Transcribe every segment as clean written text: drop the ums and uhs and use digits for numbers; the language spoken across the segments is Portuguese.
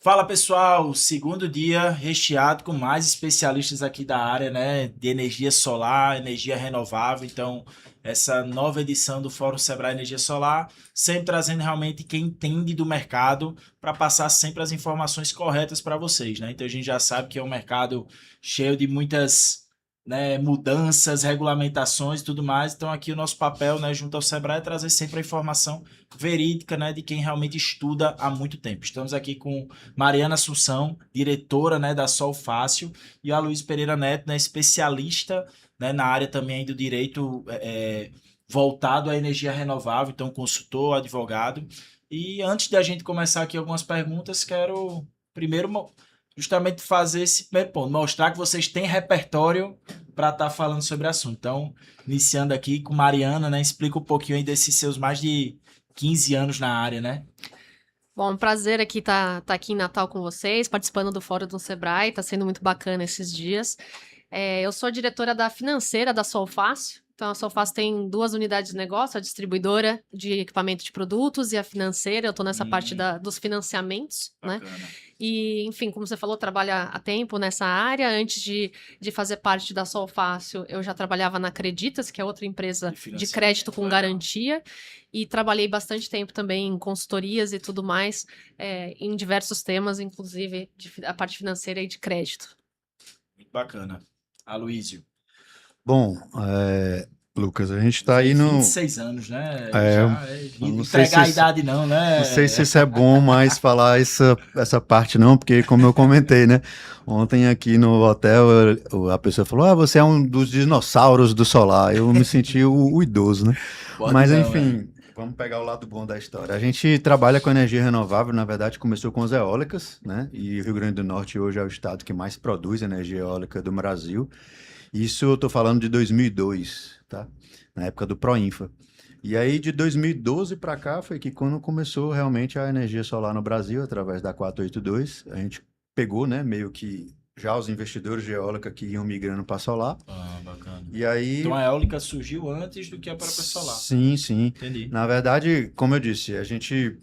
Fala pessoal, segundo dia recheado com mais especialistas aqui da área, né, de energia solar, energia renovável. Então, essa nova edição do Fórum Sebrae Energia Solar, sempre trazendo realmente quem entende do mercado para passar sempre as informações corretas para vocês, né? Então, a gente já sabe que é um mercado cheio de muitas, né, mudanças, regulamentações e tudo mais. Então, aqui o nosso papel, né, junto ao Sebrae é trazer sempre a informação verídica, né, de quem realmente estuda há muito tempo. Estamos aqui com Mariana Assunção, diretora, né, da Sol Fácil, e a Luiz Pereira Neto, né, especialista, né, na área também do direito voltado à energia renovável, então consultor, advogado. E antes da gente começar aqui algumas perguntas, quero primeiro justamente fazer esse primeiro ponto, mostrar que vocês têm repertório para estar falando sobre o assunto. Então, iniciando aqui com Mariana, né, explica um pouquinho aí desses seus mais de 15 anos na área, né? Bom, prazer aqui tá aqui em Natal com vocês, participando do Fórum do Sebrae, tá sendo muito bacana esses dias. Eu sou a diretora da financeira da Solfácil. Então, a Solfácil tem duas unidades de negócio, a distribuidora de equipamento de produtos e a financeira. Eu estou nessa parte dos financiamentos, né? Bacana. E, enfim, como você falou, trabalha há tempo nessa área. Antes de fazer parte da Solfácil, eu já trabalhava na Creditas, que é outra empresa De de crédito financiamento, com legal. garantia. E trabalhei bastante tempo também em consultorias e tudo mais, em diversos temas, inclusive a parte financeira e de crédito. Muito bacana. Aloísio. Bom, Lucas, a gente está Você, aí vinte e no. seis anos, né? é, Já eu não sei entregar se a isso, idade não, não sei né? se isso é bom mais falar essa parte não, porque como eu comentei, né? Ontem aqui no hotel a pessoa falou: Ah, você é um dos dinossauros do solar. Eu me senti o idoso, né? Pode Mas não, é. enfim, vamos pegar o lado bom da história. A gente trabalha com energia renovável, na verdade começou com as eólicas, né? E o Rio Grande do Norte hoje é o estado que mais produz energia eólica do Brasil. Isso eu estou falando de 2002, tá? Na época do Proinfa. E aí, de 2012 para cá, foi que quando começou realmente a energia solar no Brasil, através da 482, a gente pegou, né, meio que já os investidores de eólica que iam migrando para solar. Ah, bacana. E Então aí, a eólica surgiu antes do que a própria solar. sim, sim. Entendi. Na verdade, como eu disse, a gente,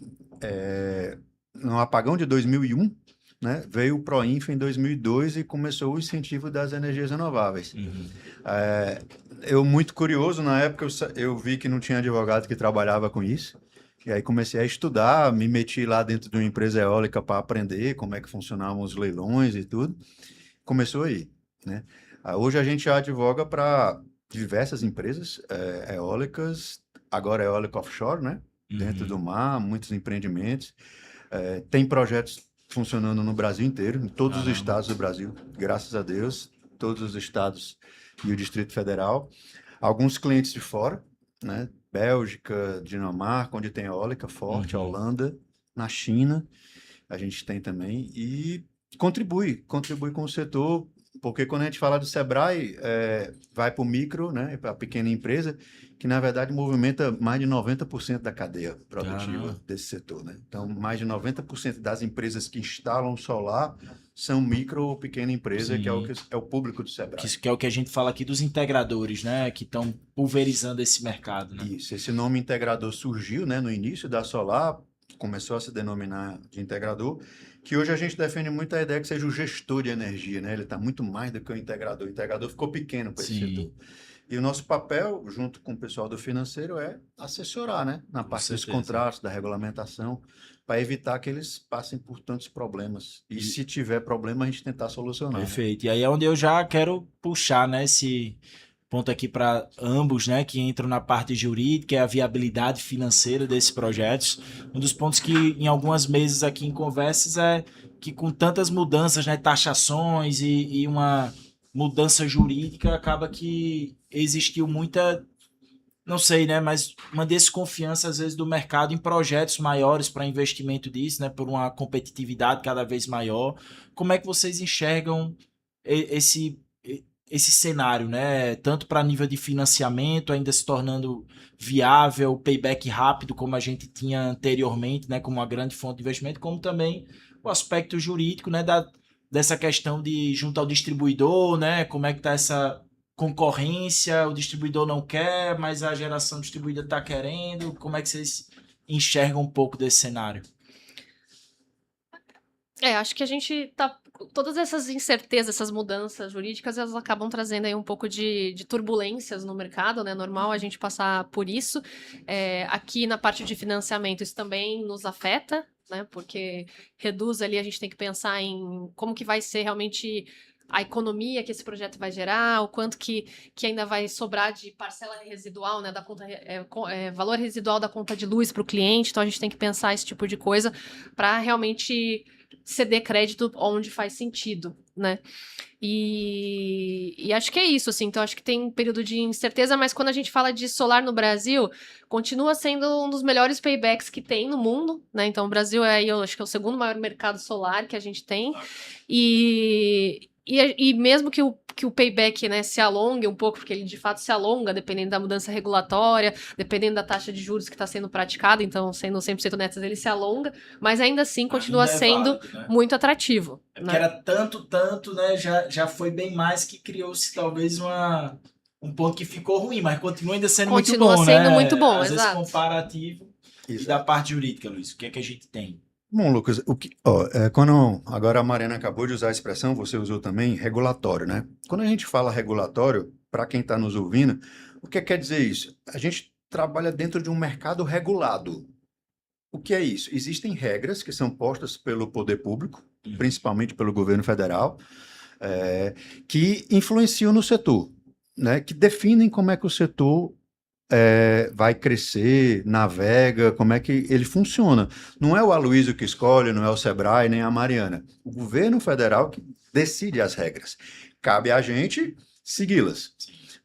no apagão de 2001, né, veio o Proinfa em 2002 e começou o incentivo das energias renováveis. Uhum. É, eu, muito curioso, na época eu vi que não tinha advogado que trabalhava com isso. E aí comecei a estudar, me meti lá dentro de uma empresa eólica para aprender como é que funcionavam os leilões e tudo. Começou aí, né? Hoje a gente já advoga para diversas empresas eólicas, agora eólica offshore, né? Dentro do Uhum. mar, muitos empreendimentos. Tem projetos funcionando no Brasil inteiro, em todos os Caramba. estados do Brasil, graças a Deus, todos os estados e o Distrito Federal. Alguns clientes de fora, né? Bélgica, Dinamarca, onde tem eólica forte, a Uhum. Holanda, na China, a gente tem também, e contribui com o setor, porque quando a gente fala do Sebrae, vai para o micro, né, para a pequena empresa, que na verdade movimenta mais de 90% da cadeia produtiva Caramba. desse setor, né? Então, mais de 90% das empresas que instalam solar são micro ou pequena empresa, Sim. que é o público do Que Sebrae. isso que é o que a gente fala aqui dos integradores, né? Que estão pulverizando esse mercado, né? Isso, esse nome integrador surgiu, né, no início da Solar, começou a se denominar de integrador, que hoje a gente defende muito a ideia que seja o gestor de energia, né? Ele está muito mais do que o integrador. O integrador ficou pequeno para esse Sim, setor. E o nosso papel, junto com o pessoal do financeiro, é assessorar, né, na com parte dos certeza. contratos, da regulamentação, para evitar que eles passem por tantos problemas. E E se tiver problema, a gente tentar solucionar, né? perfeito. E aí é onde eu já quero puxar, né, esse ponto aqui para ambos, né, que entram na parte jurídica, é a viabilidade financeira desses projetos. Um dos pontos que em algumas mesas aqui em conversas é que com tantas mudanças, né, taxações e uma mudança jurídica, acaba que existiu muita, não sei, né, mas uma desconfiança às vezes do mercado em projetos maiores para investimento disso, né, por uma competitividade cada vez maior. Como é que vocês enxergam esse esse cenário, né, tanto para nível de financiamento ainda se tornando viável, payback rápido como a gente tinha anteriormente, né, como uma grande fonte de investimento, como também o aspecto jurídico, né, dessa questão de junto ao distribuidor, né, como é que tá essa concorrência, o distribuidor não quer, mas a geração distribuída está querendo. Como é que vocês enxergam um pouco desse cenário? Acho que a gente tá. Todas essas incertezas, essas mudanças jurídicas, elas acabam trazendo aí um pouco de turbulências no mercado, né? É normal a gente passar por isso. Aqui na parte de financiamento, isso também nos afeta, né? Porque reduz ali, a gente tem que pensar em como que vai ser realmente a economia que esse projeto vai gerar, o quanto que ainda vai sobrar de parcela residual, né? Da conta, valor residual da conta de luz para o cliente. Então a gente tem que pensar esse tipo de coisa para realmente ceder crédito onde faz sentido, né? E acho que é isso, assim. Então, acho que tem um período de incerteza, mas quando a gente fala de solar no Brasil, continua sendo um dos melhores paybacks que tem no mundo, né? Então, o Brasil eu acho que é o segundo maior mercado solar que a gente tem. E mesmo que o payback, né, se alongue um pouco, porque ele de fato se alonga, dependendo da mudança regulatória, dependendo da taxa de juros que está sendo praticada, então, sendo 100% honestas, ele se alonga, mas ainda assim continua Ainda é sendo válido, né? muito atrativo. Porque Né? era tanto, né? Já foi bem mais que criou-se talvez um ponto que ficou ruim, mas continua ainda sendo muito Continua bom, sendo né? muito bom, Às vezes exato. comparativo. E da Exato. parte jurídica, Luiz, o que é que a gente tem? Bom, Lucas, quando agora a Mariana acabou de usar a expressão, você usou também, regulatório, né? Quando a gente fala regulatório, para quem está nos ouvindo, o que quer dizer isso? A gente trabalha dentro de um mercado regulado. O que é isso? Existem regras que são postas pelo poder público, principalmente pelo governo federal, que influenciam no setor, né? Que definem como é que o setor vai crescer, navega, como é que ele funciona. Não é o Aloysio que escolhe, não é o Sebrae, nem a Mariana. O governo federal que decide as regras. Cabe a gente segui-las.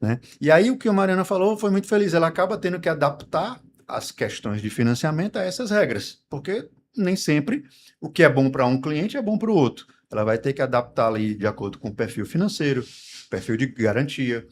Né? E aí o que a Mariana falou foi muito feliz. Ela acaba tendo que adaptar as questões de financiamento a essas regras, porque nem sempre o que é bom para um cliente é bom para o outro. Ela vai ter que adaptar ali de acordo com o perfil financeiro, perfil de garantia.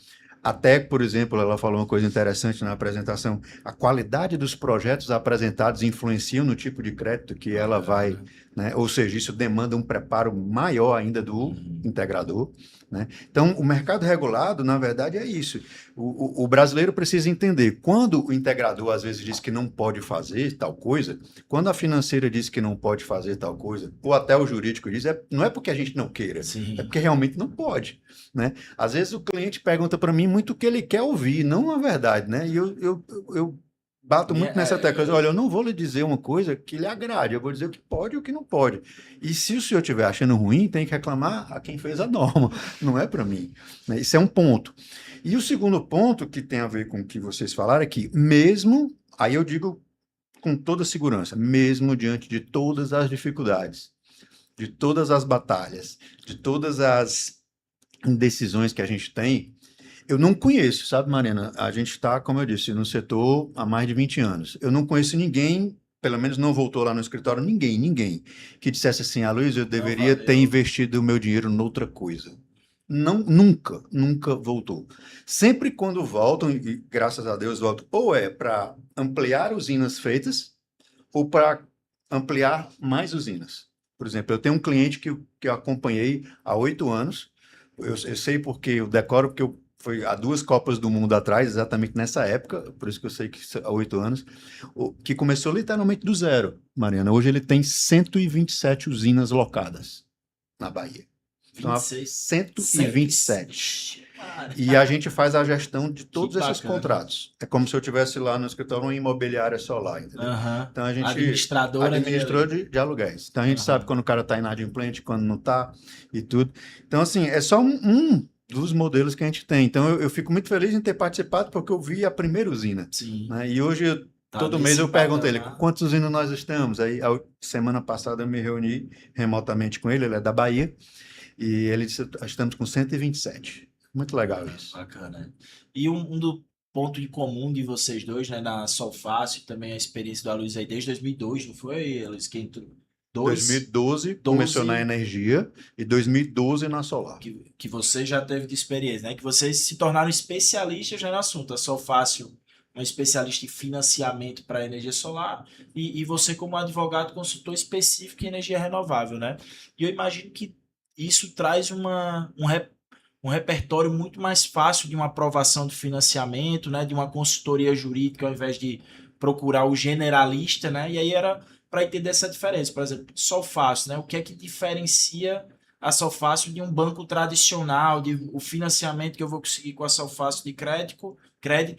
Até, por exemplo, ela falou uma coisa interessante na apresentação, a qualidade dos projetos apresentados influenciam no tipo de crédito que ela vai, né? Ou seja, isso demanda um preparo maior ainda do integrador. Né? Então, o mercado regulado, na verdade, é isso. O brasileiro precisa entender, quando o integrador às vezes diz que não pode fazer tal coisa, quando a financeira diz que não pode fazer tal coisa, ou até o jurídico diz, não é porque a gente não queira, Sim. é porque realmente não pode. Né? Às vezes o cliente pergunta para mim muito o que ele quer ouvir, não a verdade. Né? E eu bato muito nessa tecla. Olha, eu não vou lhe dizer uma coisa que lhe agrade, eu vou dizer o que pode e o que não pode. E se o senhor estiver achando ruim, tem que reclamar a quem fez a norma, não é para mim. Né? Isso é um ponto. E o segundo ponto, que tem a ver com o que vocês falaram, é que mesmo, aí eu digo com toda segurança, mesmo diante de todas as dificuldades, de todas as batalhas, de todas as indecisões que a gente tem, eu não conheço, sabe, Marina? A gente está, como eu disse, no setor há mais de 20 anos. Eu não conheço ninguém, pelo menos não voltou lá no escritório, ninguém, que dissesse assim, Luiz, eu deveria ter investido o meu dinheiro noutra coisa. Não, nunca voltou. Sempre quando voltam, e graças a Deus voltam, ou é para ampliar usinas feitas, ou para ampliar mais usinas. Por exemplo, eu tenho um cliente que eu acompanhei há 8 anos, eu sei porque eu decoro, porque foi há 2 Copas do Mundo atrás, exatamente nessa época, por isso que eu sei que há 8 anos, que começou literalmente do zero, Mariana. Hoje ele tem 127 usinas locadas na Bahia. Então, 127. E a gente faz a gestão de todos esses contratos. É como se eu tivesse lá no escritório uma imobiliária solar, entendeu? Então a gente administrador de aluguéis. Então a gente sabe quando o cara está inadimplente, quando não está e tudo. Então assim, é só um dos modelos que a gente tem. Então eu fico muito feliz em ter participado porque eu vi a primeira usina. Sim. Né? E hoje todo mês eu pergunto a ele quantas usinas nós estamos. Aí a semana passada eu me reuni remotamente com ele, ele é da Bahia, e ele disse, estamos com 127. Muito legal isso. Bacana. E um do ponto em comum de vocês dois, né, na Solfácil, também a experiência do Aloysio aí desde 2002, não foi, Aloysio? Que entrou 2012 começou na energia e 2012 na solar. Que você já teve de experiência, né? Que vocês se tornaram especialistas já no assunto. A Solfácil, um especialista em financiamento para energia solar, e você como advogado consultor específico em energia renovável, né? E eu imagino que isso traz um repertório muito mais fácil de uma aprovação de financiamento, né, de uma consultoria jurídica, ao invés de procurar o generalista, né, e aí era para entender essa diferença. Por exemplo, Solfácil, né? O que é que diferencia a Solfácil de um banco tradicional, de o financiamento que eu vou conseguir com a Solfácil de crédito,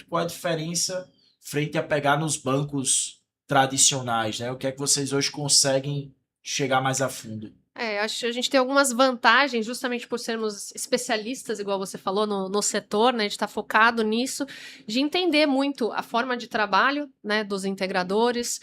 qual a diferença frente a pegar nos bancos tradicionais, né? O que é que vocês hoje conseguem chegar mais a fundo? Acho que a gente tem algumas vantagens, justamente por sermos especialistas, igual você falou, no setor, né, de estar focado nisso, de entender muito a forma de trabalho, né, dos integradores,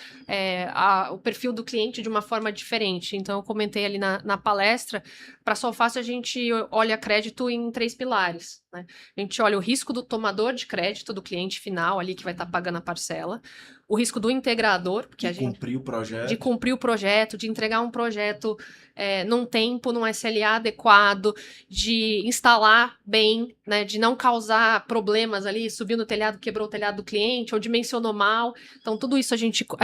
o perfil do cliente de uma forma diferente. Então, eu comentei ali na palestra, para a Solfácil a gente olha crédito em 3 pilares, né? A gente olha o risco do tomador de crédito, do cliente final ali que vai estar pagando a parcela, o risco do integrador, porque a gente Cumprir o projeto. de cumprir o projeto, de entregar um projeto num tempo, num SLA adequado, de instalar bem, né, de não causar problemas ali, subiu no telhado, quebrou o telhado do cliente, ou dimensionou mal. Então, tudo isso a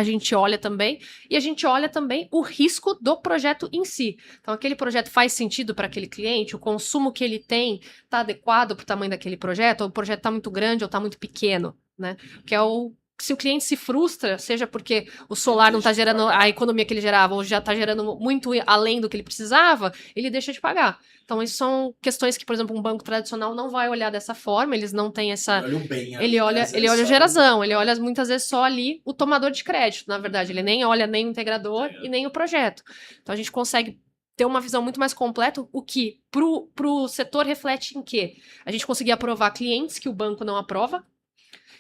gente olha também. E a gente olha também o risco do projeto em si. Então, aquele projeto faz sentido para aquele cliente, o consumo que ele tem está adequado para o tamanho daquele projeto, ou o projeto está muito grande ou está muito pequeno, né? Que é se o cliente se frustra, seja porque o solar não está gerando a economia que ele gerava, ou já está gerando muito além do que ele precisava, ele deixa de pagar. Então, isso são questões que, por exemplo, um banco tradicional não vai olhar dessa forma, eles não têm essa... Ele olha a geração, ele olha muitas vezes só ali o tomador de crédito, na verdade. Ele nem olha nem o integrador e nem o projeto. Então, a gente consegue ter uma visão muito mais completa, o que pro setor reflete em quê? A gente conseguir aprovar clientes que o banco não aprova,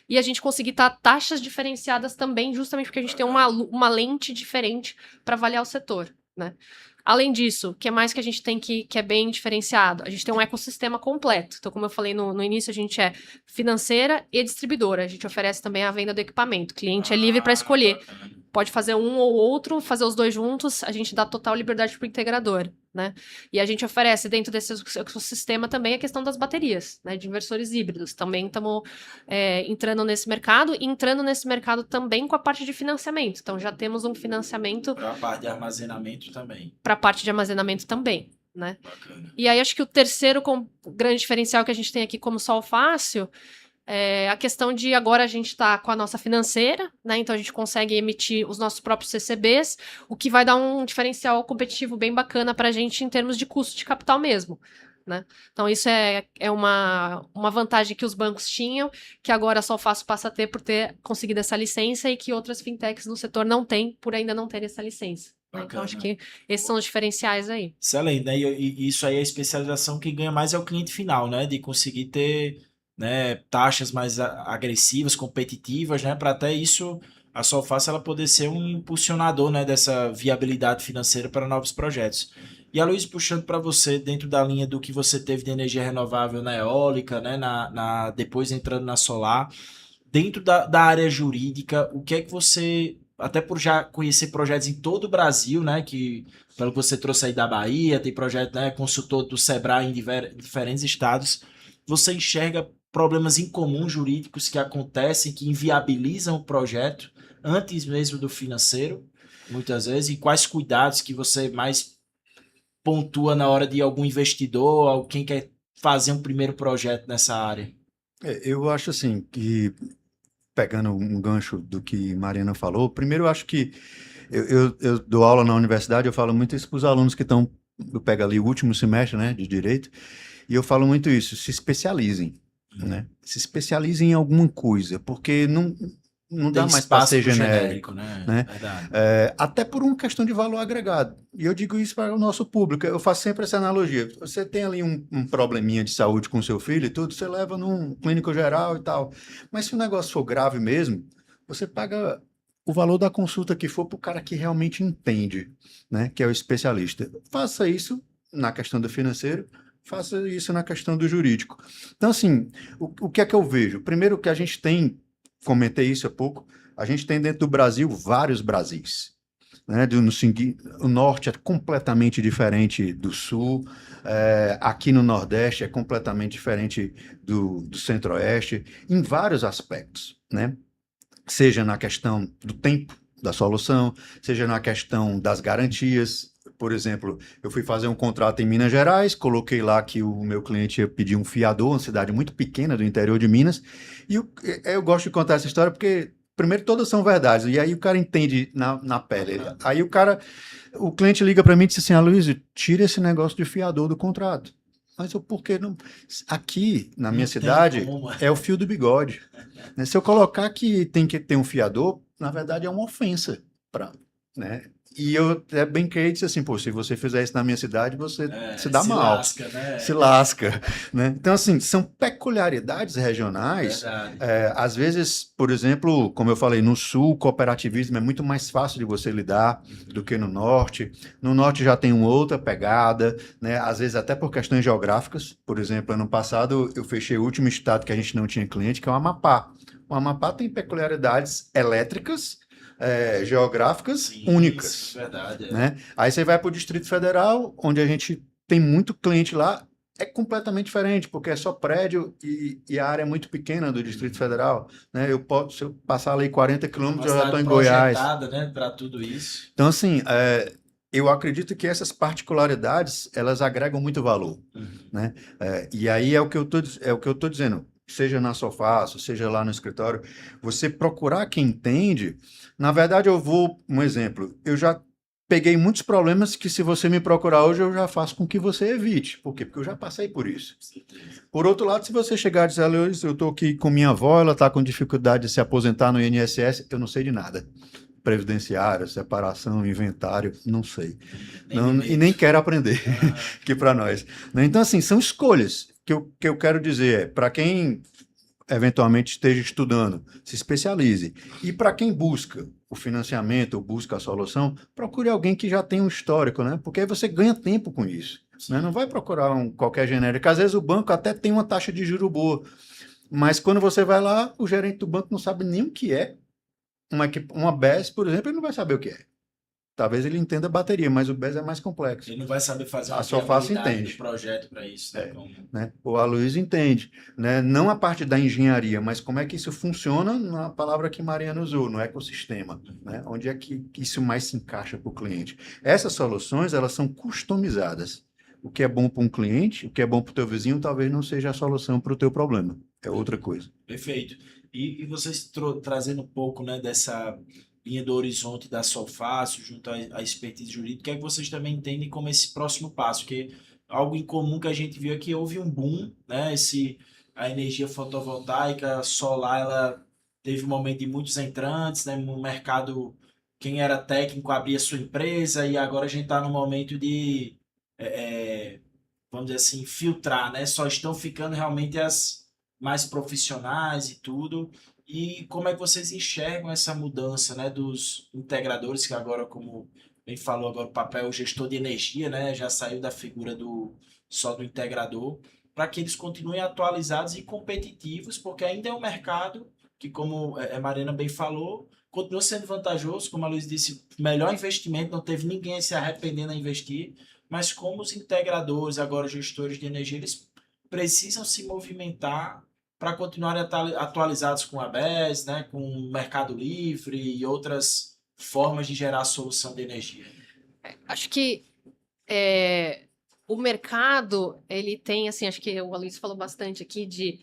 e a gente conseguir taxas diferenciadas também, justamente porque a gente tem uma lente diferente para avaliar o setor, né? Além disso, o que mais que a gente tem que é bem diferenciado? A gente tem um ecossistema completo. Então, como eu falei no início, a gente é financeira e distribuidora. A gente oferece também a venda do equipamento. O cliente é livre para escolher. Pode fazer um ou outro, fazer os dois juntos, a gente dá total liberdade para o integrador, né? E a gente oferece dentro desse ecossistema também a questão das baterias, né? De inversores híbridos. Também estamos entrando nesse mercado e entrando nesse mercado também com a parte de financiamento. Então já temos um financiamento... Para a parte de armazenamento também. Para a parte de armazenamento também, né? Bacana. E aí acho que o terceiro grande diferencial que a gente tem aqui como Solfácil é a questão de agora a gente está com a nossa financeira, né? Então a gente consegue emitir os nossos próprios CCBs, o que vai dar um diferencial competitivo bem bacana para a gente em termos de custo de capital mesmo, né? Então isso é uma vantagem que os bancos tinham, que agora a Solfácil passa a ter por ter conseguido essa licença e que outras fintechs no setor não têm por ainda não ter essa licença. Então, acho que esses são os diferenciais aí. Excelente, né? E isso aí é a especialização que ganha mais é o cliente final, né? De conseguir ter, né, taxas mais agressivas, competitivas, né? Para até isso a Solfácil ela poder ser um impulsionador, né, dessa viabilidade financeira para novos projetos. E a Luiz, puxando para você, dentro da linha do que você teve de energia renovável na eólica, né? Depois entrando na solar, dentro da área jurídica, o que é que você... Até por já conhecer projetos em todo o Brasil, né? Que, pelo que você trouxe aí da Bahia, tem projeto, né? Consultor do Sebrae em diferentes estados. Você enxerga problemas em comum jurídicos que acontecem, que inviabilizam o projeto antes mesmo do financeiro, muitas vezes? E quais cuidados que você mais pontua na hora de algum investidor, ou quem quer fazer um primeiro projeto nessa área? Eu acho assim que, pegando um gancho do que Mariana falou, primeiro eu acho que eu dou aula na universidade, eu falo muito isso para os alunos que estão, eu pego ali o último semestre, né, de Direito, e eu falo muito isso, se especializem, né? Se especializem em alguma coisa, porque não dá mais para ser genérico, né? Verdade. Até por uma questão de valor agregado. E eu digo isso para o nosso público. Eu faço sempre essa analogia. Você tem ali um probleminha de saúde com seu filho e tudo, você leva num clínico geral e tal. Mas se o negócio for grave mesmo, você paga o valor da consulta que for para o cara que realmente entende, né? Que é o especialista. Faça isso na questão do financeiro, faça isso na questão do jurídico. Então, assim, o que é que eu vejo? Primeiro que a gente tem, comentei isso há pouco, a gente tem dentro do Brasil vários Brasis, né? O norte é completamente diferente do sul, aqui no nordeste é completamente diferente do centro-oeste, em vários aspectos, né? Seja na questão do tempo da solução, seja na questão das garantias. Por exemplo, eu fui fazer um contrato em Minas Gerais, coloquei lá que o meu cliente ia pedir um fiador, uma cidade muito pequena do interior de Minas, e eu gosto de contar essa história porque primeiro, todas são verdades, e aí o cara entende na pele. Aí o cliente liga para mim e diz assim, Aloysio, tira esse negócio de fiador do contrato. Mas eu, por que não? Aqui, na minha cidade, é o fio do bigode. Né? Se eu colocar que tem que ter um fiador, na verdade é uma ofensa. Né? E eu até brinquei e disse assim, pô, se você fizer isso na minha cidade, você se dá mal. Lasca, né? Se lasca, né? Então, assim, são peculiaridades regionais. Às vezes, por exemplo, como eu falei, no sul, o cooperativismo é muito mais fácil de você lidar do que no norte. No norte já tem uma outra pegada, né? Às vezes até por questões geográficas. Por exemplo, ano passado eu fechei o último estado que a gente não tinha cliente, que é o Amapá. O Amapá tem peculiaridades elétricas, geográficas. Sim, únicas. Isso, verdade. Né? Aí você vai para o Distrito Federal, onde a gente tem muito cliente lá, é completamente diferente, porque é só prédio e a área é muito pequena do Distrito Federal. Né? Se eu passar ali 40 quilômetros, eu já estou em Goiás. Né, para tudo isso. Então, assim, eu acredito que essas particularidades, elas agregam muito valor. Né? E aí é o que eu estou dizendo. Seja na Solfácil, seja lá no escritório, você procurar quem entende. Na verdade, um exemplo, eu já peguei muitos problemas que se você me procurar hoje, eu já faço com que você evite. Por quê? Porque eu já passei por isso. Por outro lado, se você chegar e dizer, eu estou aqui com minha avó, ela está com dificuldade de se aposentar no INSS, eu não sei de nada. Previdenciária, separação, inventário, não sei. E nem quero aprender aqui para nós. Então, assim, são escolhas que eu quero dizer, para quem eventualmente esteja estudando, se especialize. E para quem busca o financiamento ou busca a solução, procure alguém que já tem um histórico, né? Porque aí você ganha tempo com isso. Né? Não vai procurar qualquer genérico. Às vezes o banco até tem uma taxa de juros boa, mas quando você vai lá, o gerente do banco não sabe nem o que é. Uma BES, por exemplo, ele não vai saber o que é. Talvez ele entenda a bateria, mas o BES é mais complexo. Ele não vai saber fazer uma entende. Do projeto para isso. Né? Né? O Aloysio entende. Né? Não a parte da engenharia, mas como é que isso funciona na palavra que Mariana usou, no ecossistema. Né? Onde é que isso mais se encaixa para o cliente. Essas soluções, elas são customizadas. O que é bom para um cliente, o que é bom para o teu vizinho, talvez não seja a solução para o teu problema. É outra coisa. Perfeito. E vocês trazendo um pouco, né, dessa linha do horizonte da Solfácil, junto à expertise jurídica, o que é que vocês também entendem como esse próximo passo? Porque algo em comum que a gente viu é que houve um boom, né? A energia fotovoltaica, solar, ela teve um momento de muitos entrantes, né? No mercado, quem era técnico abria sua empresa, e agora a gente está no momento de, vamos dizer assim, filtrar, né? Só estão ficando realmente as mais profissionais e tudo. E como é que vocês enxergam essa mudança, né, dos integradores, que agora, como bem falou, agora o papel gestor de energia, né, já saiu da figura só do integrador, para que eles continuem atualizados e competitivos, porque ainda é um mercado que, como a Mariana bem falou, continua sendo vantajoso, como a Luiz disse, melhor investimento, não teve ninguém se arrependendo a investir, mas como os integradores, agora gestores de energia, eles precisam se movimentar para continuarem atualizados com a BES, né, com o Mercado Livre e outras formas de gerar solução de energia. Acho que o mercado, ele tem, assim, acho que o Aloysio falou bastante aqui de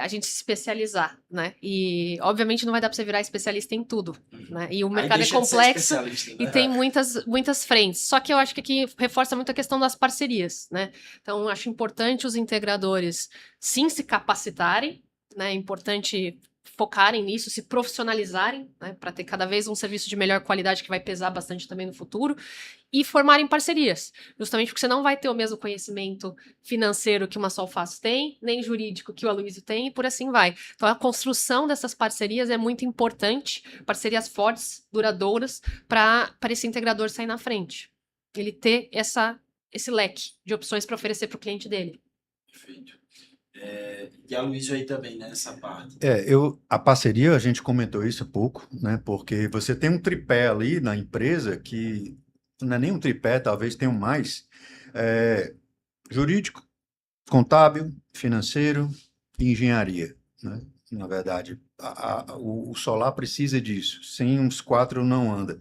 a gente se especializar, né? E, obviamente, não vai dar para você virar especialista em tudo, né? E o mercado é complexo, né? E tem muitas frentes. Só que eu acho que aqui reforça muito a questão das parcerias, né? Então, acho importante os integradores, sim, se capacitarem, né? É importante focarem nisso, se profissionalizarem, né, para ter cada vez um serviço de melhor qualidade que vai pesar bastante também no futuro, e formarem parcerias, justamente porque você não vai ter o mesmo conhecimento financeiro que uma Solfácil tem, nem jurídico que o Aloysio tem, e por assim vai. Então, a construção dessas parcerias é muito importante, parcerias fortes, duradouras, para esse integrador sair na frente. Ele ter esse leque de opções para oferecer para o cliente dele. Perfeito. E a Luísa aí também, né, nessa parte. A parceria, a gente comentou isso há pouco, né? Porque você tem um tripé ali na empresa que não é nem um tripé, talvez tenham mais, jurídico, contábil, financeiro e engenharia, né? Na verdade, o solar precisa disso. Sem uns 4 não anda.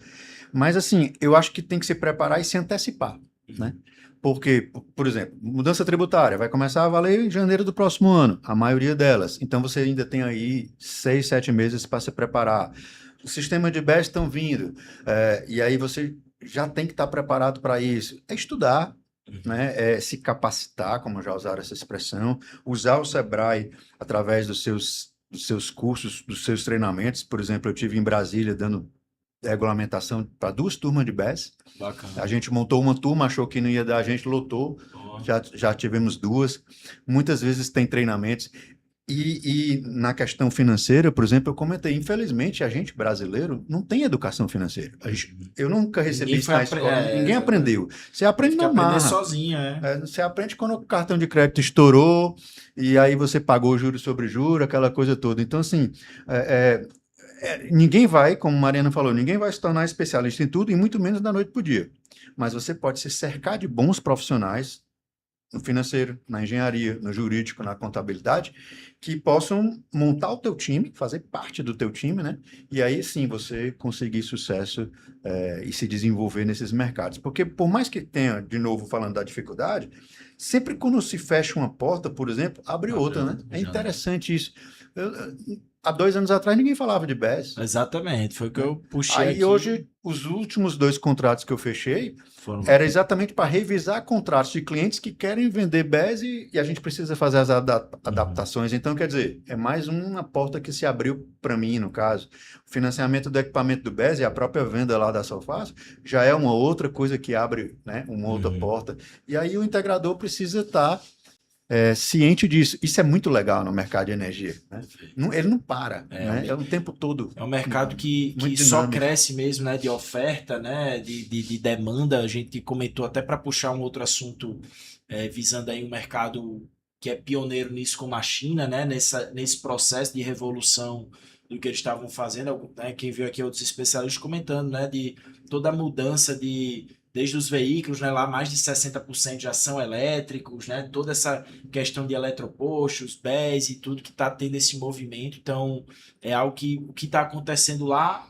Mas, assim, eu acho que tem que se preparar e se antecipar. né? Porque, por exemplo, mudança tributária vai começar a valer em janeiro do próximo ano, a maioria delas. Então você ainda tem aí 6, 7 meses para se preparar. O sistema de BES estão vindo, e aí você já tem que estar preparado para isso. É estudar, né? É se capacitar, como já usaram essa expressão, usar o Sebrae através dos seus cursos, dos seus treinamentos. Por exemplo, eu tive em Brasília dando regulamentação para 2 turmas de BES. Bacana. A gente montou uma turma, achou que não ia dar, a gente lotou, já tivemos 2. Muitas vezes tem treinamentos. E na questão financeira, por exemplo, eu comentei, infelizmente, a gente brasileiro não tem educação financeira. Eu nunca recebi Ninguém isso foi na apre- escola, é, ninguém aprendeu. Você aprende Tem que na aprender marra. sozinho, é. Você aprende quando o cartão de crédito estourou e aí você pagou juros sobre juros, aquela coisa toda. Então, assim, ninguém vai, como a Mariana falou, ninguém vai se tornar especialista em tudo e muito menos da noite para o dia. Mas você pode se cercar de bons profissionais no financeiro, na engenharia, no jurídico, na contabilidade, que possam montar o teu time, fazer parte do teu time, né? E aí sim você conseguir sucesso e se desenvolver nesses mercados. Porque por mais que tenha, de novo falando da dificuldade, sempre quando se fecha uma porta, por exemplo, abre outra, né? É interessante isso. Há 2 anos atrás ninguém falava de BES. Exatamente, foi o que eu puxei Aí aqui. hoje, os últimos 2 contratos que eu fechei, Foram... era exatamente para revisar contratos de clientes que querem vender BES e a gente precisa fazer as adaptações. Então, quer dizer, é mais uma porta que se abriu para mim, no caso. O financiamento do equipamento do BES e a própria venda lá da Solfácil já é uma outra coisa que abre, né, uma outra porta. E aí o integrador precisa estar ciente disso. Isso é muito legal no mercado de energia, né? Ele não para, né? É o tempo todo. É um mercado que muito só dinâmico. cresce mesmo, né? De oferta, né? De demanda. A gente comentou até para puxar um outro assunto, visando aí um mercado que é pioneiro nisso, como a China, né? Nesse processo de revolução do que eles estavam fazendo, né? Quem viu aqui outros especialistas comentando, né? De toda a mudança desde os veículos, né, lá mais de 60% já são elétricos, né, toda essa questão de eletropostos, BES e tudo que está tendo esse movimento. Então, é algo que o que está acontecendo lá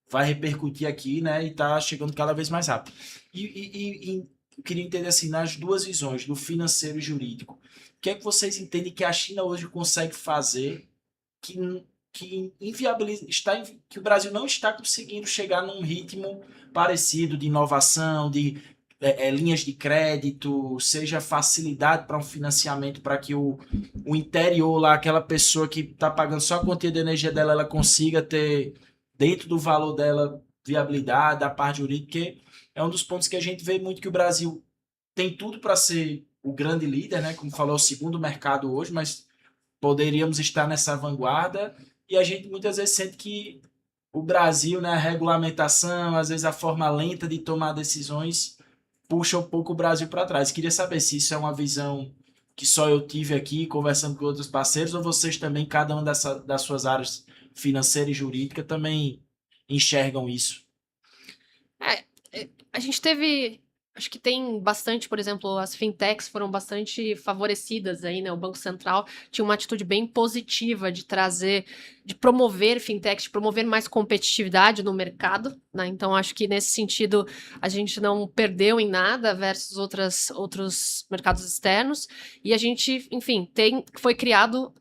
vai repercutir aqui, né, e está chegando cada vez mais rápido. E eu queria entender, assim, nas duas visões, do financeiro e jurídico, o que é que vocês entendem que a China hoje consegue fazer que inviabiliza, que o Brasil não está conseguindo chegar num ritmo parecido de inovação, de linhas de crédito, seja facilidade para um financiamento para que o interior lá, aquela pessoa que está pagando só a quantia de energia dela, ela consiga ter dentro do valor dela viabilidade, da parte jurídica, que é um dos pontos que a gente vê muito que o Brasil tem tudo para ser o grande líder, né? Como falou, o segundo mercado hoje, mas poderíamos estar nessa vanguarda e a gente muitas vezes sente que o Brasil, né, a regulamentação, às vezes a forma lenta de tomar decisões puxa um pouco o Brasil para trás. Queria saber se isso é uma visão que só eu tive aqui conversando com outros parceiros ou vocês também, cada uma das suas áreas financeira e jurídica, também enxergam isso. A gente teve... Acho que tem bastante, por exemplo, as fintechs foram bastante favorecidas aí, né? O Banco Central tinha uma atitude bem positiva de trazer, de promover fintechs, de promover mais competitividade no mercado, né? Então, acho que nesse sentido a gente não perdeu em nada versus outros mercados externos. E a gente, enfim, foi criado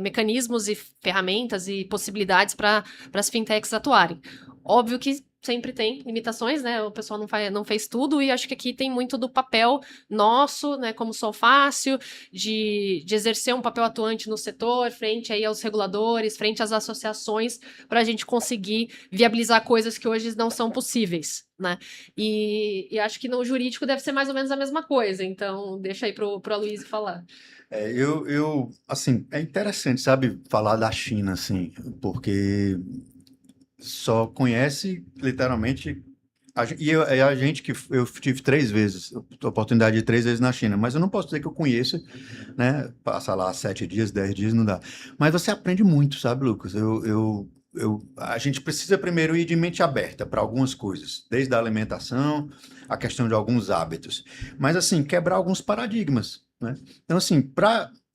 mecanismos e ferramentas e possibilidades para as fintechs atuarem. Óbvio que sempre tem limitações, né? O pessoal não fez tudo e acho que aqui tem muito do papel nosso, né? Como Solfácil, de exercer um papel atuante no setor, frente aí aos reguladores, frente às associações, para a gente conseguir viabilizar coisas que hoje não são possíveis, né? E acho que no jurídico deve ser mais ou menos a mesma coisa, então deixa aí pro Aloysio falar. Assim, é interessante, sabe, falar da China, assim, porque só conhece literalmente a gente que eu tive 3 vezes, a oportunidade de 3 vezes na China, mas eu não posso dizer que eu conheço, né? Passar lá 7 dias, 10 dias, não dá. Mas você aprende muito, sabe, Lucas? A gente precisa primeiro ir de mente aberta para algumas coisas, desde a alimentação, a questão de alguns hábitos, mas assim, quebrar alguns paradigmas, né? Então, assim,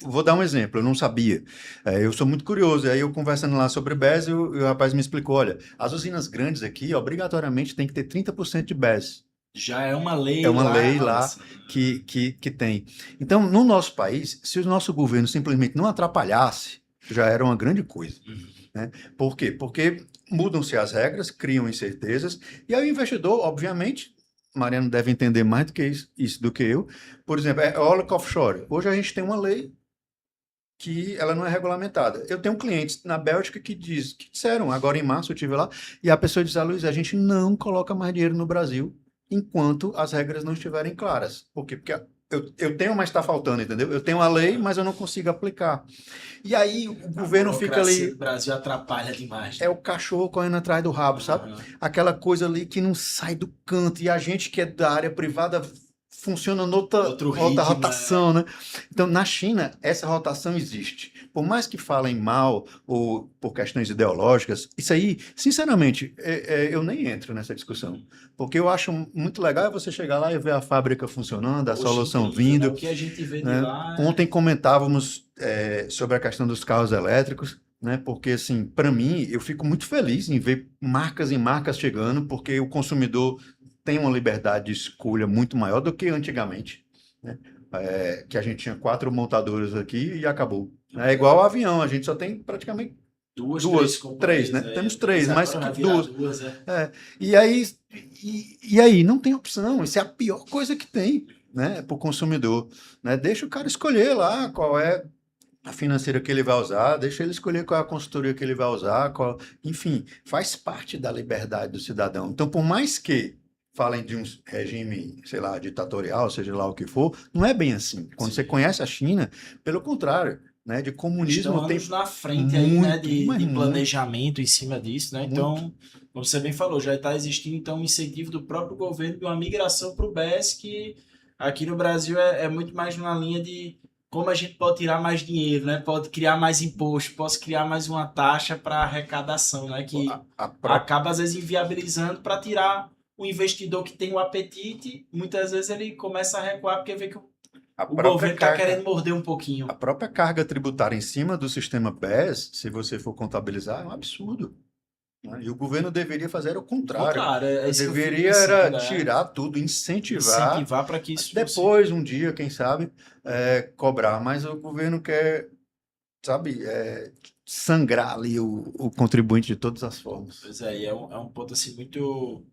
vou dar um exemplo, eu não sabia. Eu sou muito curioso, aí eu conversando lá sobre BES, e o rapaz me explicou, olha, as usinas grandes aqui, obrigatoriamente, tem que ter 30% de BES. Já é uma lei É uma lá. lei lá Nossa. que tem. Então, no nosso país, se o nosso governo simplesmente não atrapalhasse, já era uma grande coisa, Uhum. né? Por quê? Porque mudam-se as regras, criam incertezas, e aí o investidor, obviamente, Mariano deve entender mais do que isso do que eu. Por exemplo, é eólica offshore. Hoje a gente tem uma lei que ela não é regulamentada. Eu tenho clientes na Bélgica que disseram, agora em março eu estive lá, e a pessoa diz, Luiz, a gente não coloca mais dinheiro no Brasil enquanto as regras não estiverem claras. Por quê? Porque eu tenho, mas está faltando, entendeu? Eu tenho a lei, mas eu não consigo aplicar. E aí o governo fica ali, O Brasil atrapalha demais. é o cachorro correndo atrás do rabo, sabe? Uhum. Aquela coisa ali que não sai do canto, e a gente que é da área privada funciona noutra Outro ritmo, rotação, né? Então, na China, essa rotação existe. Por mais que falem mal ou por questões ideológicas, isso aí, sinceramente, eu nem entro nessa discussão. Porque eu acho muito legal você chegar lá e ver a fábrica funcionando, a Poxa, solução incrível, né? vindo. O que a gente vê de Né? lá Ontem comentávamos sobre a questão dos carros elétricos, né? Porque, assim, para mim, eu fico muito feliz em ver marcas e marcas chegando, porque o consumidor tem uma liberdade de escolha muito maior do que antigamente, né? Que a gente tinha 4 montadoras aqui e acabou. É igual ao avião, a gente só tem praticamente duas, três, né? companhias, Temos eles 3, mas agora que vai virar duas. é. E aí, e aí, não tem opção. Isso é a pior coisa que tem, né, para o consumidor, né? Deixa o cara escolher lá qual é a financeira que ele vai usar, deixa ele escolher qual é a consultoria que ele vai usar, enfim, faz parte da liberdade do cidadão. Então, por mais que falem de um regime, sei lá, ditatorial, seja lá o que for, não é bem assim. Quando você Sim. conhece a China, pelo contrário, né, de Estão comunismo tem anos na frente aí, né, muito, mas de muito, planejamento em cima disso, né? muito. Então, como você bem falou, já está existindo então um incentivo do próprio governo de uma migração para o BES, que aqui no Brasil é muito mais numa linha de como a gente pode tirar mais dinheiro, né? Pode criar mais imposto, posso criar mais uma taxa para arrecadação, né? Que acaba às vezes inviabilizando para tirar o investidor que tem o apetite, muitas vezes ele começa a recuar porque vê que o governo está querendo morder um pouquinho. A própria carga tributária em cima do sistema BES, se você for contabilizar, é um absurdo. Né? E o governo deveria fazer o contrário. Deveria era tirar tudo, incentivar para que isso depois, um dia, quem sabe, cobrar. Mas o governo quer, sabe, sangrar ali o contribuinte de todas as formas. Pois é, e é um ponto assim muito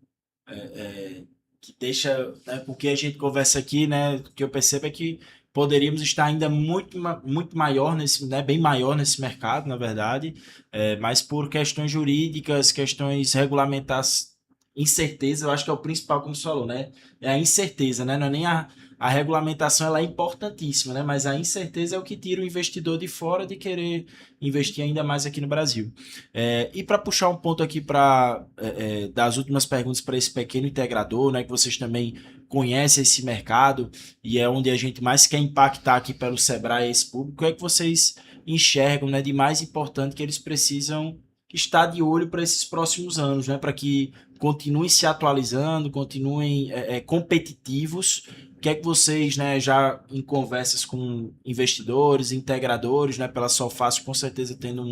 que deixa, né, porque a gente conversa aqui, né, o que eu percebo é que poderíamos estar ainda muito maior nesse, né, bem maior nesse mercado, na verdade, mas por questões jurídicas, questões regulamentares, incerteza, eu acho que é o principal, como você falou, né, é a incerteza, né, não é nem a regulamentação, ela é importantíssima, né, mas a incerteza é o que tira o investidor de fora de querer investir ainda mais aqui no Brasil. E para puxar um ponto aqui das últimas perguntas para esse pequeno integrador, né, que vocês também conhecem esse mercado e é onde a gente mais quer impactar aqui pelo Sebrae esse público, é que vocês enxergam, né, de mais importante que eles precisam estar de olho para esses próximos anos, né, para que continuem se atualizando, continuem competitivos. O que é que vocês, né, já em conversas com investidores, integradores, né, pela Solfácil, com certeza tendo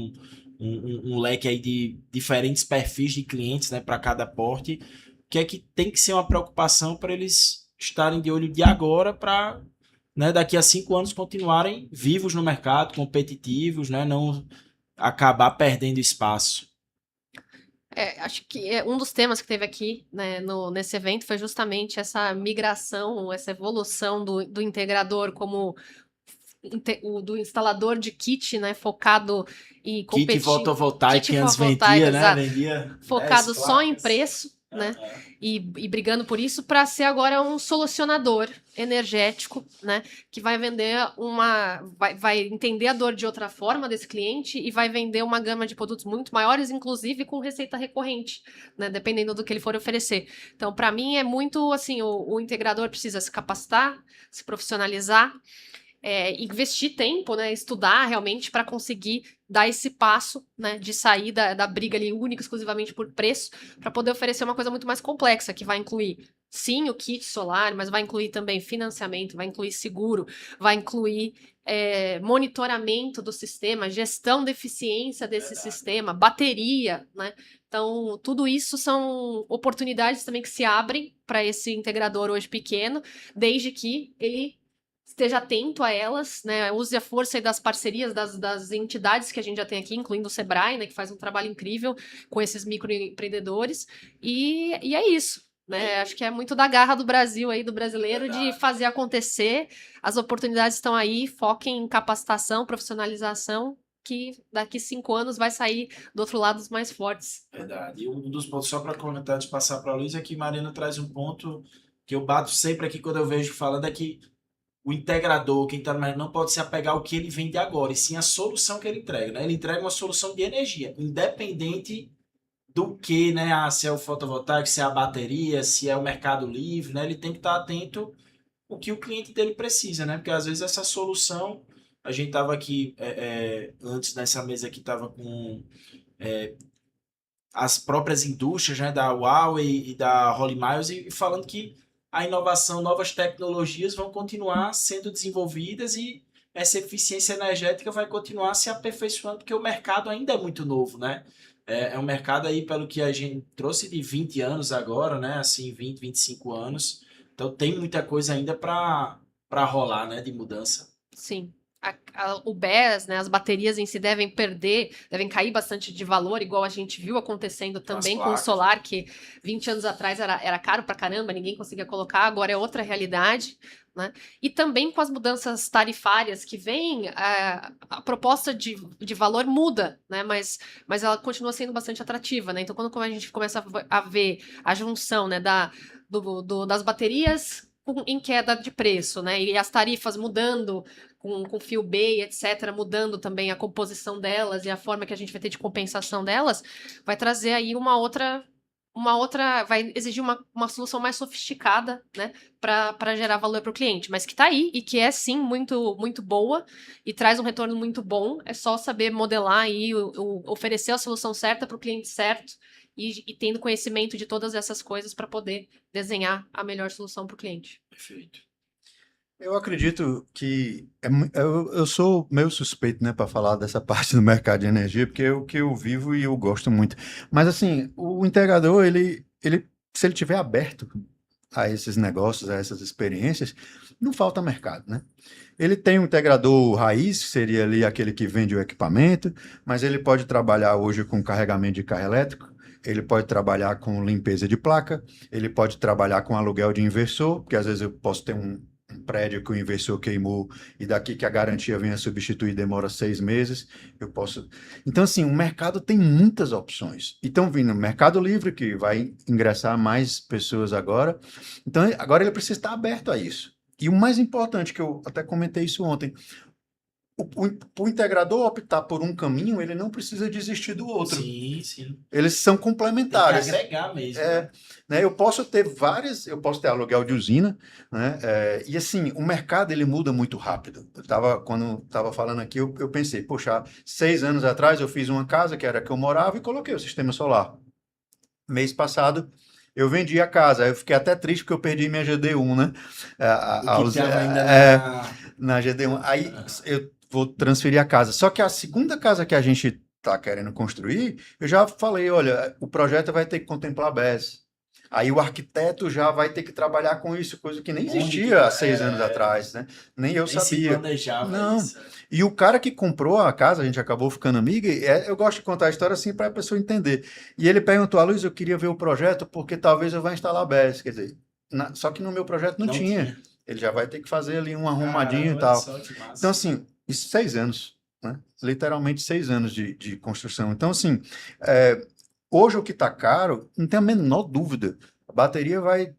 um leque aí de diferentes perfis de clientes, né, para cada porte, o que é que tem que ser uma preocupação para eles estarem de olho de agora para, né, daqui a 5 anos continuarem vivos no mercado, competitivos, né, não acabar perdendo espaço. Acho que um dos temas que teve aqui, né, nesse evento foi justamente essa migração, essa evolução do integrador como do instalador de kit, né, focado e competindo. Kit fotovoltaico que antes vendia, né? Vendia focado só em preço, né? E brigando por isso para ser agora um solucionador energético, né? Que vai vender vai entender a dor de outra forma desse cliente e vai vender uma gama de produtos muito maiores, inclusive com receita recorrente, né? Dependendo do que ele for oferecer. Então, para mim é muito assim, o integrador precisa se capacitar, se profissionalizar. Investir tempo, né, estudar realmente para conseguir dar esse passo, né, de sair da briga ali única, exclusivamente por preço, para poder oferecer uma coisa muito mais complexa, que vai incluir, sim, o kit solar, mas vai incluir também financiamento, vai incluir seguro, vai incluir monitoramento do sistema, gestão da eficiência desse sistema, bateria, né, Então, tudo isso são oportunidades também que se abrem para esse integrador hoje pequeno, desde que ele esteja atento a elas, né? Use a força das parcerias das entidades que a gente já tem aqui, incluindo o Sebrae, né? Que faz um trabalho incrível com esses microempreendedores. E é isso. Né? Acho que é muito da garra do Brasil aí, do brasileiro, de fazer acontecer. As oportunidades estão aí, foquem em capacitação, profissionalização, que daqui 5 anos vai sair do outro lado os mais fortes. Verdade. E um dos pontos, só para comentar, antes de passar para a Luiz, é que Mariana traz um ponto que eu bato sempre aqui quando eu vejo falando, é que o integrador, quem está no mercado, não pode se apegar ao que ele vende agora, e sim a solução que ele entrega. Né? Ele entrega uma solução de energia, independente do que, né? Se é o fotovoltaico, se é a bateria, se é o mercado livre, né? Ele tem que estar atento ao que o cliente dele precisa, né? Porque às vezes essa solução, a gente estava aqui, antes nessa mesa aqui, estava com as próprias indústrias, né? Da Huawei e da Holy Miles, e falando que a inovação, novas tecnologias vão continuar sendo desenvolvidas e essa eficiência energética vai continuar se aperfeiçoando, porque o mercado ainda é muito novo, né? É um mercado aí, pelo que a gente trouxe, de 20 anos agora, né? Assim, 20, 25 anos. Então tem muita coisa ainda para rolar, né? De mudança. Sim. O BES, né, as baterias em si devem cair bastante de valor, igual a gente viu acontecendo também com o solar, que 20 anos atrás era caro pra caramba, ninguém conseguia colocar, agora é outra realidade. Né? E também com as mudanças tarifárias que vêm, a proposta de valor muda, né? Mas ela continua sendo bastante atrativa. Né? Então, quando a gente começa a ver a junção, né, das baterias em queda de preço, né? E as tarifas mudando com fio B, etc., mudando também a composição delas e a forma que a gente vai ter de compensação delas, vai trazer aí uma outra, vai exigir uma solução mais sofisticada, né, para gerar valor para o cliente, mas que está aí e que é sim muito, muito boa e traz um retorno muito bom. É só saber modelar aí, oferecer a solução certa para o cliente certo e tendo conhecimento de todas essas coisas para poder desenhar a melhor solução para o cliente. Perfeito. Eu acredito que eu sou meio suspeito, né, para falar dessa parte do mercado de energia, porque é o que eu vivo e eu gosto muito. Mas assim, o integrador, se ele tiver aberto a esses negócios, a essas experiências, não falta mercado, né? Ele tem um integrador raiz, que seria ali aquele que vende o equipamento, mas ele pode trabalhar hoje com carregamento de carro elétrico, ele pode trabalhar com limpeza de placa, ele pode trabalhar com aluguel de inversor, porque às vezes eu posso ter um prédio que o inversor queimou e daqui que a garantia venha substituir demora 6 meses, eu posso... Então, assim, o mercado tem muitas opções. E estão vindo o Mercado Livre, que vai ingressar mais pessoas agora. Então, agora ele precisa estar aberto a isso. E o mais importante, que eu até comentei isso ontem, o integrador optar por um caminho, ele não precisa desistir do outro. Sim, sim. Eles são complementares. Tem que agregar mesmo. Né, eu posso ter aluguel de usina, né, e assim, o mercado ele muda muito rápido. Quando estava falando aqui, eu pensei, poxa, 6 anos atrás eu fiz uma casa, que era que eu morava, e coloquei o sistema solar. Mês passado, eu vendi a casa, aí eu fiquei até triste porque eu perdi minha GD1, né? Na GD1. Aí eu vou transferir a casa. Só que a segunda casa que a gente está querendo construir, eu já falei, olha, o projeto vai ter que contemplar BES. Aí o arquiteto já vai ter que trabalhar com isso, coisa que nem existia há 6 anos atrás, né? Nem eu sabia. Se planejava não. Isso. E o cara que comprou a casa, a gente acabou ficando amigo, eu gosto de contar a história assim para a pessoa entender. E ele perguntou, Luiz, eu queria ver o projeto porque talvez eu vá instalar BES. Quer dizer, só que no meu projeto não tinha. Ele já vai ter que fazer ali um arrumadinho e tal. Então, assim, isso 6 anos, né? Literalmente 6 anos de construção. Então, assim, hoje o que está caro, não tem a menor dúvida. A bateria vai,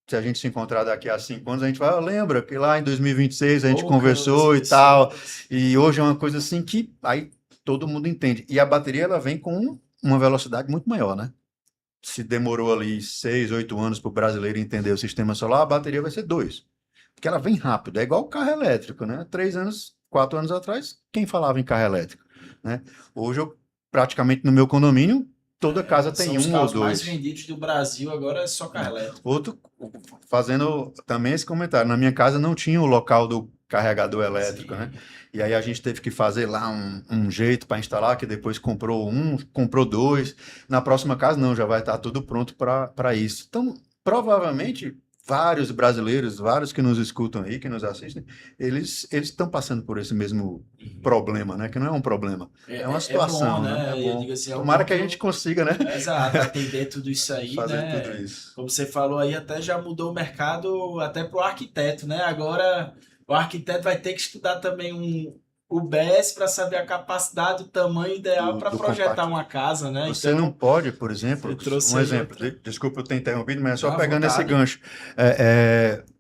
se a gente se encontrar daqui a 5 anos, a gente vai, lembra que lá em 2026 a gente conversou e tal, e hoje é uma coisa assim que aí todo mundo entende. E a bateria, ela vem com uma velocidade muito maior, né? Se demorou ali 6, 8 anos para o brasileiro entender o sistema solar, a bateria vai ser 2. Porque ela vem rápido, é igual o carro elétrico, né? 3 anos, 4 anos atrás, quem falava em carro elétrico, né? Hoje, praticamente no meu condomínio, toda casa tem um ou 2. Os mais vendidos do Brasil agora é só carro elétrico. Outro, fazendo também esse comentário, na minha casa não tinha o local carregador elétrico, né? E aí a gente teve que fazer lá um jeito para instalar, que depois comprou dois. Na próxima casa, não, já vai estar tudo pronto para isso. Então, provavelmente, vários brasileiros, vários que nos escutam aí, que nos assistem, eles estão passando por esse mesmo problema, né? Que não é um problema, é uma situação, bom, né? É Eu bom. digo assim, Tomara que a gente consiga, né? Exato, atender tudo isso aí, Fazer né? tudo isso. Como você falou aí, até já mudou o mercado até para o arquiteto, né? Agora o arquiteto vai ter que estudar também o BES para saber a capacidade, o tamanho ideal para projetar uma casa, né? Você então, não pode, por exemplo, trouxe um aí exemplo, desculpa eu ter interrompido, mas é só à pegando esse vontade. gancho.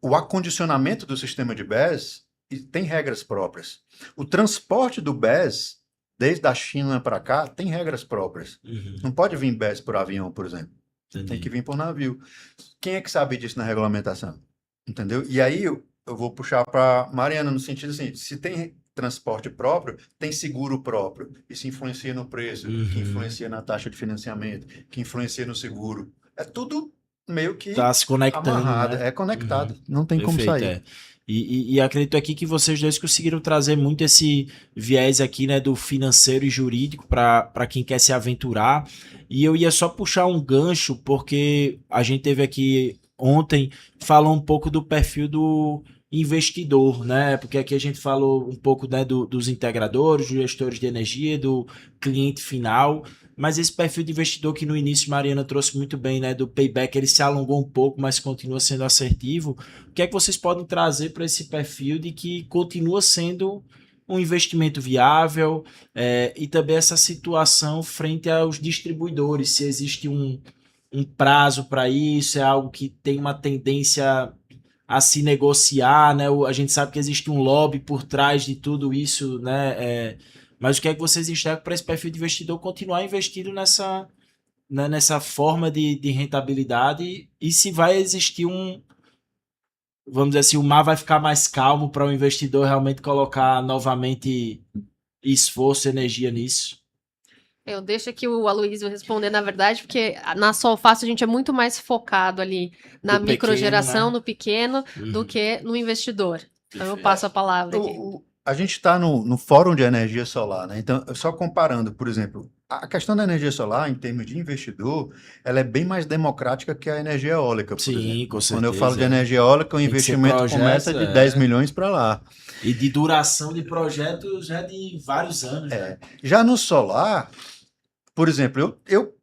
O acondicionamento do sistema de BES tem regras próprias. O transporte do BES, desde a China para cá, tem regras próprias. Não pode vir BES por avião, por exemplo. Tem que vir por navio. Quem é que sabe disso na regulamentação? Entendeu? E aí eu vou puxar para Mariana no sentido assim, se tem transporte próprio, tem seguro próprio. Isso influencia no preço, que influencia na taxa de financiamento, que influencia no seguro. É tudo meio que Tá se conectando, amarrado, né? é conectado, não tem como Perfeito, sair. E acredito aqui que vocês dois conseguiram trazer muito esse viés aqui, né, do financeiro e jurídico para quem quer se aventurar. E eu ia só puxar um gancho, porque a gente teve aqui ontem, falou um pouco do perfil do investidor, né? Porque aqui a gente falou um pouco, né, dos integradores, dos gestores de energia, do cliente final. Mas esse perfil de investidor que no início Mariana trouxe muito bem, né, do payback, ele se alongou um pouco, mas continua sendo assertivo. O que é que vocês podem trazer para esse perfil de que continua sendo um investimento viável, e também essa situação frente aos distribuidores, se existe um prazo para isso, é algo que tem uma tendência a se negociar, né? A gente sabe que existe um lobby por trás de tudo isso, né? Mas o que é que vocês enxergam para esse perfil de investidor continuar investindo nessa forma de rentabilidade, e se vai existir vamos dizer assim, o mar vai ficar mais calmo para o investidor realmente colocar novamente esforço e energia nisso? Eu deixo aqui o Aloysio responder, na verdade, porque na Solfácil a gente é muito mais focado ali na Do microgeração, pequeno, né? no pequeno, do que no investidor. Então eu Perfeito. passo a palavra aqui. A gente está no Fórum de Energia Solar, né? Então, só comparando, por exemplo, a questão da energia solar, em termos de investidor, ela é bem mais democrática que a energia eólica, por Sim, exemplo. com Quando eu falo de certeza. energia eólica, o Tem que ser investimento projeto, começa de 10 milhões para lá. E de duração de projeto já de vários anos, né? Já no solar, por exemplo, eu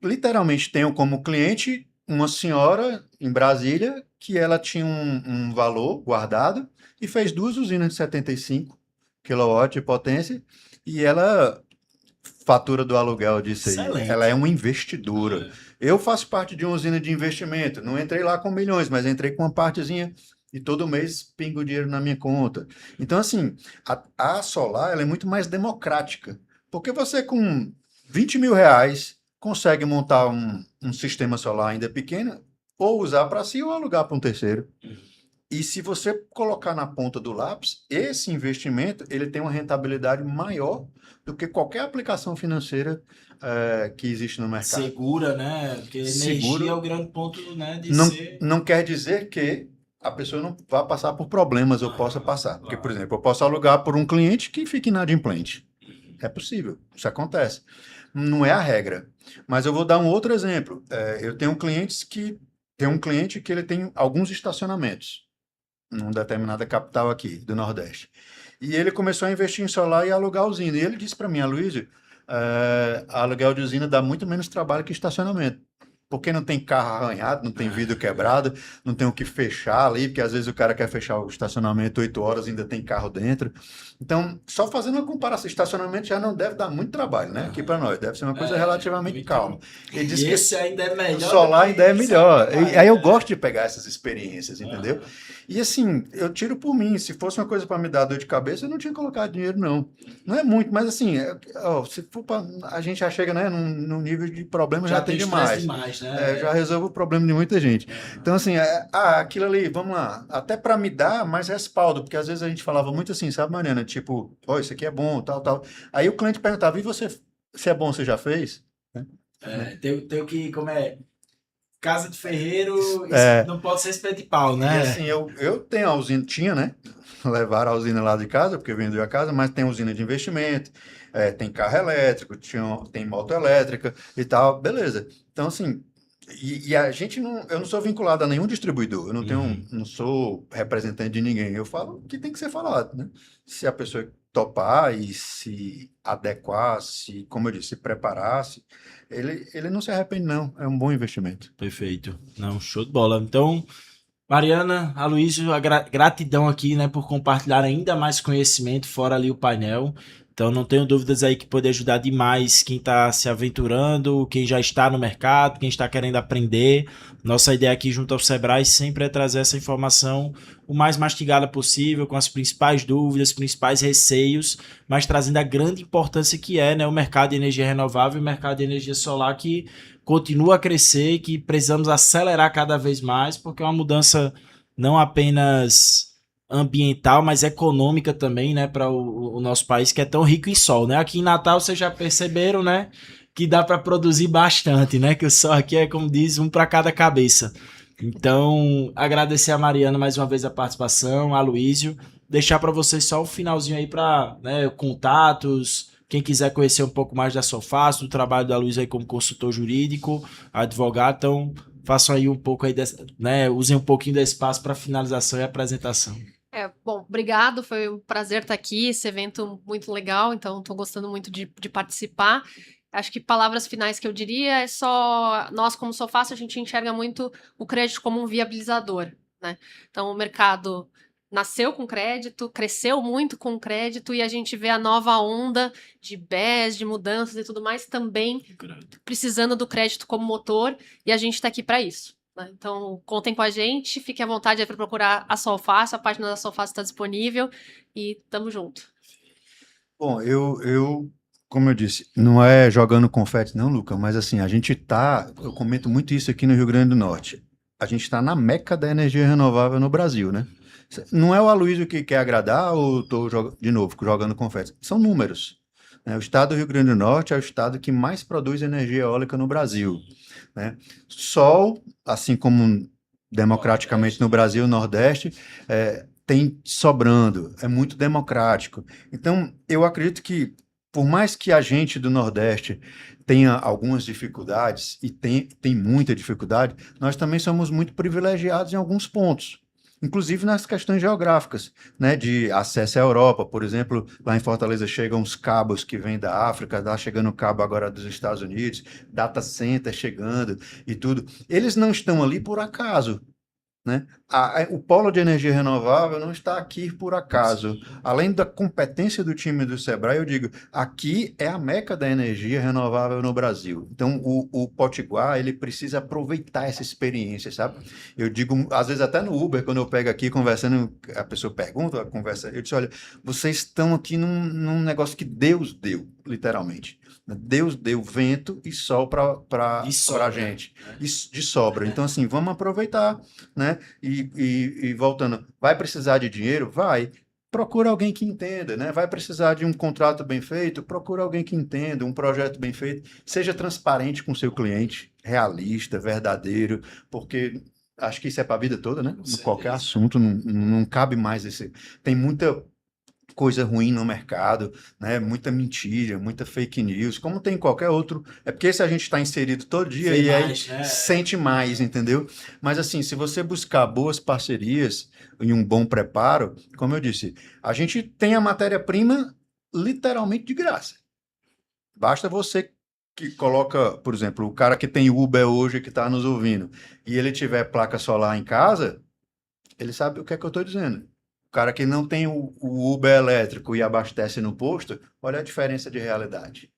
literalmente tenho como cliente uma senhora em Brasília que ela tinha um valor guardado e fez 2 usinas de 75 kW de potência e ela fatura do aluguel disso aí. Excelente. Ela é uma investidora. Eu faço parte de uma usina de investimento. Não entrei lá com milhões, mas entrei com uma partezinha e todo mês pingo dinheiro na minha conta. Então, assim, a solar ela é muito mais democrática. Porque você com 20 mil reais consegue montar um sistema solar ainda pequeno, ou usar para si ou alugar para um terceiro. E se você colocar na ponta do lápis, esse investimento ele tem uma rentabilidade maior do que qualquer aplicação financeira que existe no mercado. Segura, né? Porque Seguro. energia é o grande ponto, né, de Não, ser... não quer dizer que a pessoa não vá passar por problemas ou possa passar. Porque, por exemplo, eu posso alugar por um cliente que fique inadimplente. É possível, isso acontece. Não é a regra. Mas eu vou dar um outro exemplo. Eu tenho clientes que... Tem um cliente que ele tem alguns estacionamentos numa determinada capital aqui do Nordeste. E ele começou a investir em solar e alugar usina. E ele disse para mim, Aloysio, aluguel de usina dá muito menos trabalho que estacionamento. Porque não tem carro arranhado, não tem vidro quebrado, não tem o que fechar ali, porque às vezes o cara quer fechar o estacionamento 8 horas e ainda tem carro dentro. Então, só fazendo uma comparação, estacionamento já não deve dar muito trabalho, né? Aqui para nós, deve ser uma coisa relativamente calma. Ele disse que esse ainda é melhor. o solar ainda é melhor. E aí eu gosto de pegar essas experiências, entendeu? E assim, eu tiro por mim. Se fosse uma coisa para me dar dor de cabeça, eu não tinha colocado dinheiro, não. Não é muito, mas assim, se for a gente já chega, né, num nível de problema já tem demais. Né? Já resolve o problema de muita gente. Então, assim, aquilo ali, vamos lá, até para me dar mais respaldo, porque às vezes a gente falava muito assim, sabe, Mariana? Tipo, isso aqui é bom, tal, tal. Aí o cliente perguntava, e você, se é bom, você já fez? Tem que, como é... Casa de ferreiro, É. não pode ser espelho de pau, né? E assim, eu tenho a usina, tinha, né? levaram a usina lá de casa, porque vendeu a casa, mas tem usina de investimento, tem carro elétrico, tem moto elétrica e tal, beleza. Então, assim, e a gente não, eu não sou vinculado a nenhum distribuidor, eu não tenho, não sou representante de ninguém, eu falo o que tem que ser falado, né? Se a pessoa topar e se adequar, se, como eu disse, se preparasse, ele não se arrepende, não, é um bom investimento. Perfeito. Não, show de bola. Então, Mariana, Aloysio, a gratidão aqui, né, por compartilhar ainda mais conhecimento fora ali o painel. Então, não tenho dúvidas aí que pode ajudar demais quem está se aventurando, quem já está no mercado, quem está querendo aprender. Nossa ideia aqui junto ao Sebrae sempre é trazer essa informação o mais mastigada possível, com as principais dúvidas, principais receios, mas trazendo a grande importância que é, né, o mercado de energia renovável e o mercado de energia solar, que continua a crescer e que precisamos acelerar cada vez mais, porque é uma mudança não apenas ambiental, mas econômica também, né, para o nosso país, que é tão rico em sol, né? Aqui em Natal vocês já perceberam, né, que dá para produzir bastante, né? Que o sol aqui é, como diz, um para cada cabeça. Então, agradecer a Mariana mais uma vez a participação, a Aloysio, deixar para vocês só o finalzinho aí para, né, contatos, quem quiser conhecer um pouco mais da Solfácil, do trabalho da Aloysio aí como consultor jurídico, advogado, então façam aí um pouco aí, né, usem um pouquinho desse espaço para finalização e apresentação. Bom, obrigado, foi um prazer estar aqui, esse evento muito legal, então estou gostando muito de participar. Acho que palavras finais que eu diria é só, nós como Solfácil, a gente enxerga muito o crédito como um viabilizador, né? Então o mercado nasceu com crédito, cresceu muito com crédito e a gente vê a nova onda de BES, de mudanças e tudo mais também precisando do crédito como motor e a gente está aqui para isso. Então, contem com a gente, fiquem à vontade para procurar a Solfácil, a página da Solfácil está disponível e tamo junto. Bom, como eu disse, não é jogando confete não, Luca, mas assim, eu comento muito isso aqui no Rio Grande do Norte, a gente está na meca da energia renovável no Brasil, né? Não é o Aloysio que quer agradar ou estou, de novo, jogando confete, são números, né? O estado do Rio Grande do Norte é o estado que mais produz energia eólica no Brasil, né? Sol, assim como democraticamente no Brasil, Nordeste, tem sobrando, é muito democrático. Então, eu acredito que, por mais que a gente do Nordeste tenha algumas dificuldades, e tem muita dificuldade, nós também somos muito privilegiados em alguns pontos. Inclusive nas questões geográficas, né, de acesso à Europa, por exemplo, lá em Fortaleza chegam os cabos que vêm da África, está chegando o cabo agora dos Estados Unidos, data center chegando e tudo. Eles não estão ali por acaso, né? O polo de energia renovável não está aqui por acaso. Além da competência do time do Sebrae, eu digo, aqui é a meca da energia renovável no Brasil. Então, o Potiguar, ele precisa aproveitar essa experiência, sabe? Eu digo, às vezes até no Uber, quando eu pego aqui conversando, a pessoa pergunta, a conversa, eu disse, olha, vocês estão aqui num negócio que Deus deu, literalmente. Deus deu vento e sol para a gente, de sobra. Então, assim, vamos aproveitar, né? E voltando, vai precisar de dinheiro? Vai. Procura alguém que entenda, né? Vai precisar de um contrato bem feito? Procura alguém que entenda, um projeto bem feito. Seja transparente com o seu cliente, realista, verdadeiro, porque acho que isso é para a vida toda, né? Qualquer assunto, não cabe mais esse. Tem muita coisa ruim no mercado, né? Muita mentira, muita fake news, como tem em qualquer outro. É porque se a gente está inserido todo dia e aí sente mais, entendeu? Mas assim, se você buscar boas parcerias e um bom preparo, como eu disse, a gente tem a matéria-prima literalmente de graça. Basta você que coloca, por exemplo, o cara que tem Uber hoje que está nos ouvindo e ele tiver placa solar em casa, ele sabe o que é que eu estou dizendo. O cara que não tem o Uber elétrico e abastece no posto, olha a diferença de realidade.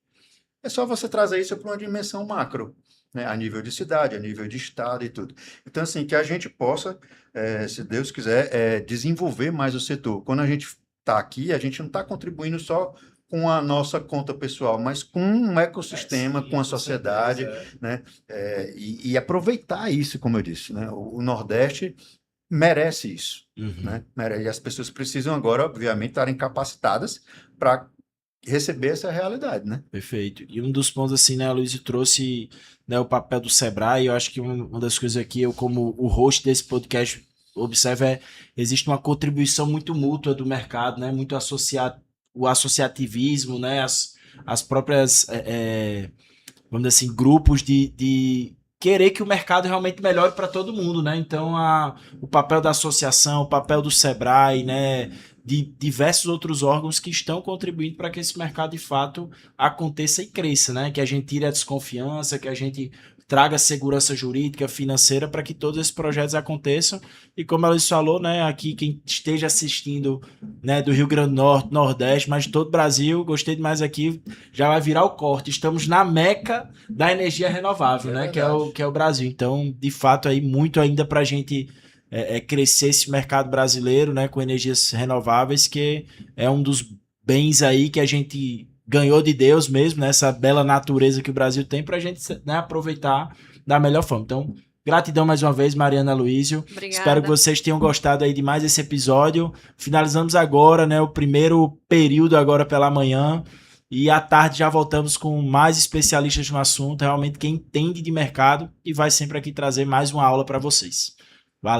É só você trazer isso para uma dimensão macro, né? A nível de cidade, a nível de estado e tudo. Então, assim, que a gente possa, se Deus quiser, desenvolver mais o setor. Quando a gente está aqui, a gente não está contribuindo só com a nossa conta pessoal, mas com um ecossistema, com a sociedade, né? E aproveitar isso, como eu disse, né? O Nordeste merece isso, né? E as pessoas precisam agora, obviamente, estarem capacitadas para receber essa realidade, né? Perfeito. E um dos pontos, assim, né, a Luiz trouxe, né, o papel do Sebrae. Eu acho que uma das coisas aqui, eu como o host desse podcast, observa existe uma contribuição muito mútua do mercado, né? Muito o associativismo, né? As próprias, vamos dizer assim, grupos de querer que o mercado realmente melhore para todo mundo, né? Então, o papel da associação, o papel do Sebrae, né? De diversos outros órgãos que estão contribuindo para que esse mercado de fato aconteça e cresça, né? Que a gente tire a desconfiança, que a gente traga segurança jurídica, financeira para que todos esses projetos aconteçam. E como a Alice falou, né? Aqui quem esteja assistindo, né? Do Rio Grande do Norte, Nordeste, mas de todo o Brasil, gostei demais aqui, já vai virar o corte. Estamos na meca da energia renovável, né? Que é o Brasil. Então, de fato, aí muito ainda para a gente crescer esse mercado brasileiro, né, com energias renováveis, que é um dos bens aí que a gente ganhou de Deus mesmo, né, essa bela natureza que o Brasil tem para a gente, né, aproveitar da melhor forma. Então, gratidão mais uma vez, Mariana Luísio. Obrigada. Espero que vocês tenham gostado aí de mais esse episódio. Finalizamos agora, né, o primeiro período agora pela manhã. E à tarde já voltamos com mais especialistas no assunto, realmente quem entende de mercado, e vai sempre aqui trazer mais uma aula para vocês. Valeu!